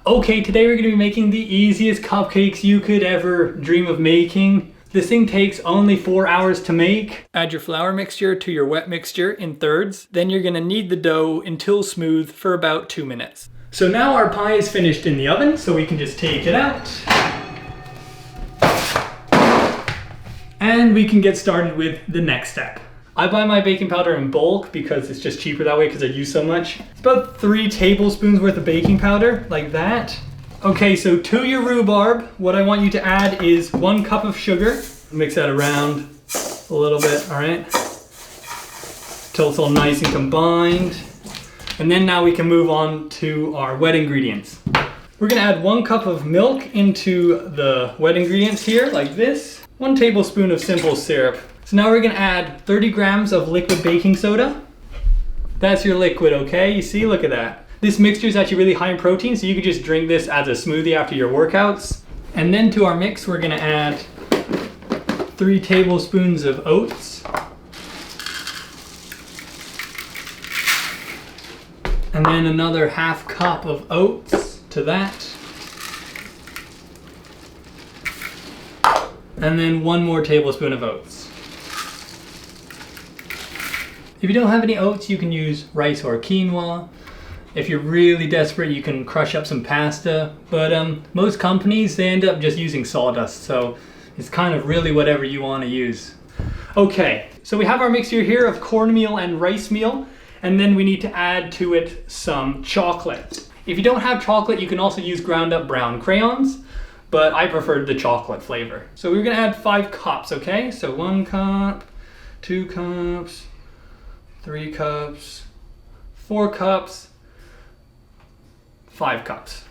Okay, today we're gonna be making the easiest cupcakes you could ever dream of making. This thing takes only 4 hours to make. Add your flour mixture to your wet mixture in thirds. Then you're gonna knead the dough until smooth for about 2 minutes. So now our pie is finished in the oven, so we can just take it out. And we can get started with the next step. I buy my baking powder in bulk because it's just cheaper that way because I use so much. It's about 3 tablespoons worth of baking powder, like that. Okay, so to your rhubarb, what I want you to add is 1 cup of sugar. Mix that around a little bit, all right? Till it's all nice and combined. And then now we can move on to our wet ingredients. We're gonna add 1 cup of milk into the wet ingredients here, like this. 1 tablespoon of simple syrup. So now we're gonna add 30 grams of liquid baking soda. That's your liquid, okay? You see, look at that. This mixture is actually really high in protein, so you could just drink this as a smoothie after your workouts. And then to our mix, we're gonna add 3 tablespoons of oats. And then another 1/2 cup of oats to that. And then 1 more tablespoon of oats. If you don't have any oats, you can use rice or quinoa. If you're really desperate, you can crush up some pasta. But most companies, they end up just using sawdust. So it's kind of really whatever you want to use. Okay, so we have our mixture here of cornmeal and rice meal. And then we need to add to it some chocolate. If you don't have chocolate, you can also use ground up brown crayons. But I prefer the chocolate flavor. So we're gonna add 5 cups, okay? So 1 cup, 2 cups, 3 cups, 4 cups, 5 cups.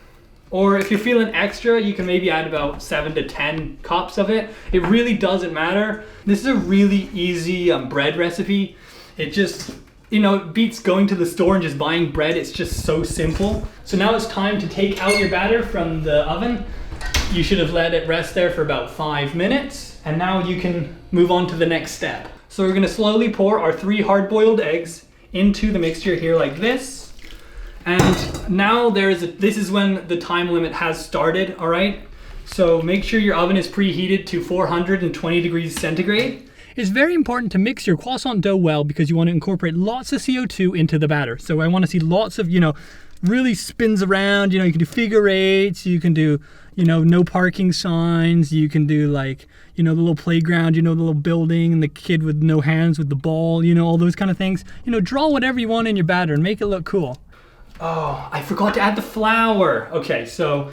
Or if you're feeling extra, you can maybe add about 7 to 10 cups of it. It really doesn't matter. This is a really easy bread recipe. It just, it beats going to the store and just buying bread. It's just so simple. So now it's time to take out your batter from the oven. You should have let it rest there for about 5 minutes. And now you can move on to the next step. So we're gonna slowly pour our 3 hard-boiled eggs into the mixture here like this. And now this is when the time limit has started, all right? So make sure your oven is preheated to 420 degrees centigrade. It's very important to mix your croissant dough well because you want to incorporate lots of CO2 into the batter. So I want to see lots of, really spins around. You can do figure eights, you can do, no parking signs, you can do like, the little playground, the little building and the kid with no hands with the ball, all those kind of things. Draw whatever you want in your batter and make it look cool. Oh, I forgot to add the flour. Okay, so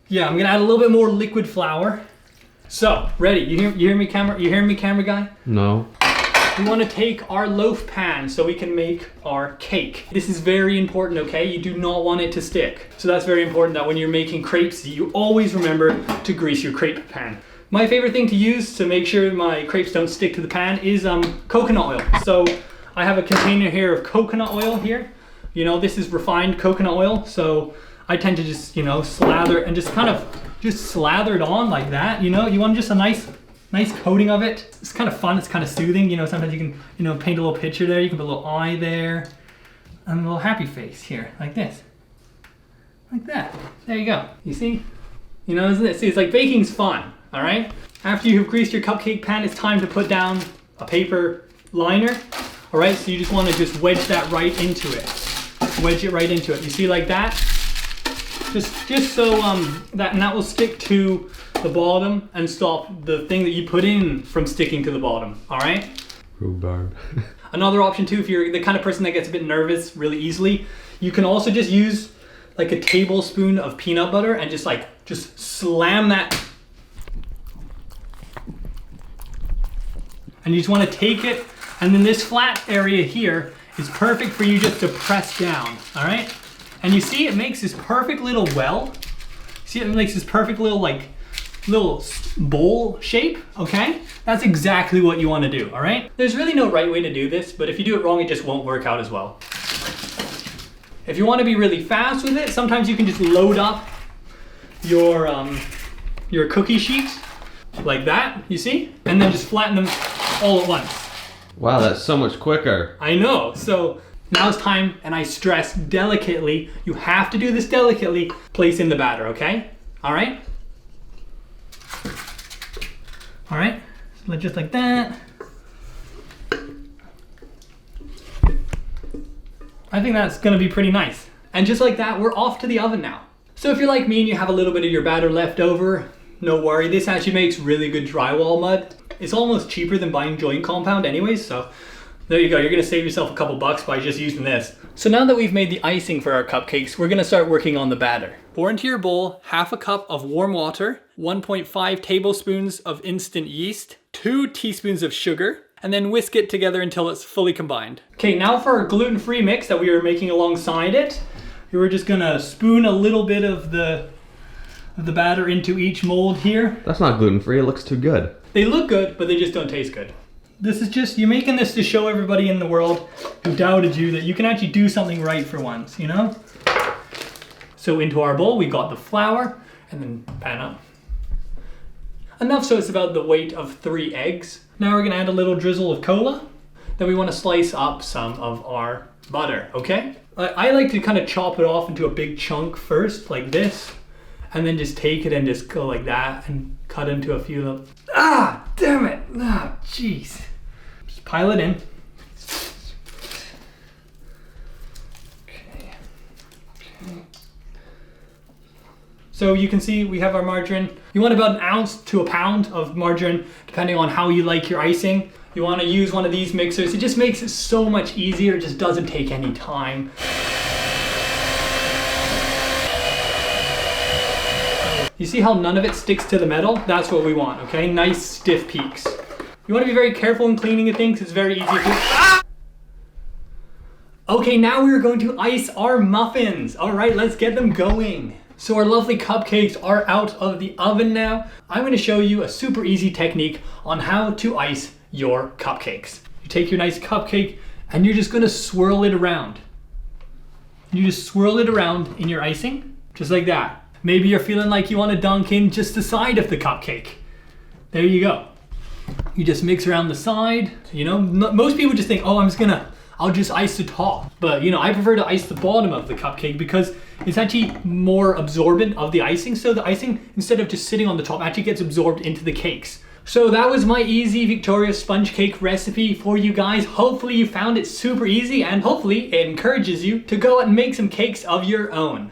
yeah, I'm gonna add a little bit more liquid flour. So, ready? You hear me, camera guy? No. We want to take our loaf pan so we can make our cake. This is very important, okay? You do not want it to stick. So that's very important that when you're making crepes, you always remember to grease your crepe pan. My favorite thing to use to make sure my crepes don't stick to the pan is coconut oil. So I have a container here of coconut oil here. This is refined coconut oil. So I tend to just, slather and just kind of slather it on like that. You want just a nice coating of it. It's kind of fun, it's kind of soothing. Sometimes you can, paint a little picture there. You can put a little eye there and a little happy face here, like this. Like that. There you go. You see? It's like baking's fun, all right? After you've greased your cupcake pan, it's time to put down a paper liner, all right? So you just want to just wedge that right into it. Wedge it right into it. You see, like that? Just so that will stick to the bottom and stop the thing that you put in from sticking to the bottom, all right? Rhubarb. Another option too, if you're the kind of person that gets a bit nervous really easily, you can also just use like a tablespoon of peanut butter and just slam that. And you just want to take it, and then this flat area here is perfect for you just to press down, all right? And you see it makes this perfect little well. See, it makes this perfect little bowl shape, okay? That's exactly what you want to do, all right? There's really no right way to do this, but if you do it wrong, it just won't work out as well. If you want to be really fast with it, sometimes you can just load up your cookie sheet like that, you see? And then just flatten them all at once. Wow, that's so much quicker. I know. So Now it's time, and I stress delicately, you have to do this delicately, place in the batter, okay? All right? All right, so just like that. I think that's gonna be pretty nice. And just like that, we're off to the oven now. So if you're like me and you have a little bit of your batter left over, no worry, this actually makes really good drywall mud. It's almost cheaper than buying joint compound anyways, so there you go, you're gonna save yourself a couple bucks by just using this. So now that we've made the icing for our cupcakes, we're gonna start working on the batter. Pour into your bowl half a cup of warm water, 1.5 tablespoons of instant yeast, 2 teaspoons of sugar, and then whisk it together until it's fully combined. Okay, now for our gluten-free mix that we were making alongside it, we're just gonna spoon a little bit of the batter into each mold here. That's not gluten-free, it looks too good. They look good, but they just don't taste good. This is just, you're making this to show everybody in the world who doubted you that you can actually do something right for once, you know? So into our bowl, we got the flour, and then pan up. Enough so it's about the weight of 3 eggs. Now we're gonna add a little drizzle of cola. Then we wanna slice up some of our butter, okay? I like to kind of chop it off into a big chunk first, like this, and then just take it and just go like that and cut into a few of them. Ah, damn it, ah, jeez. Just pile it in. Okay. So you can see we have our margarine. You want about 1 ounce to a pound of margarine, depending on how you like your icing. You want to use one of these mixers. It just makes it so much easier. It just doesn't take any time. You see how none of it sticks to the metal? That's what we want, okay? Nice stiff peaks. You want to be very careful in cleaning the thing because it's very easy to... Ah! Okay, now we're going to ice our muffins. All right, let's get them going. So our lovely cupcakes are out of the oven now. I'm going to show you a super easy technique on how to ice your cupcakes. You take your nice cupcake and you're just going to swirl it around. You just swirl it around in your icing, just like that. Maybe you're feeling like you want to dunk in just the side of the cupcake. There you go. You just mix around the side. You know, most people just think, oh, I'll just ice the top. But you know, I prefer to ice the bottom of the cupcake because it's actually more absorbent of the icing. So the icing, instead of just sitting on the top, actually gets absorbed into the cakes. So that was my easy victorious sponge cake recipe for you guys. Hopefully you found it super easy and hopefully it encourages you to go out and make some cakes of your own.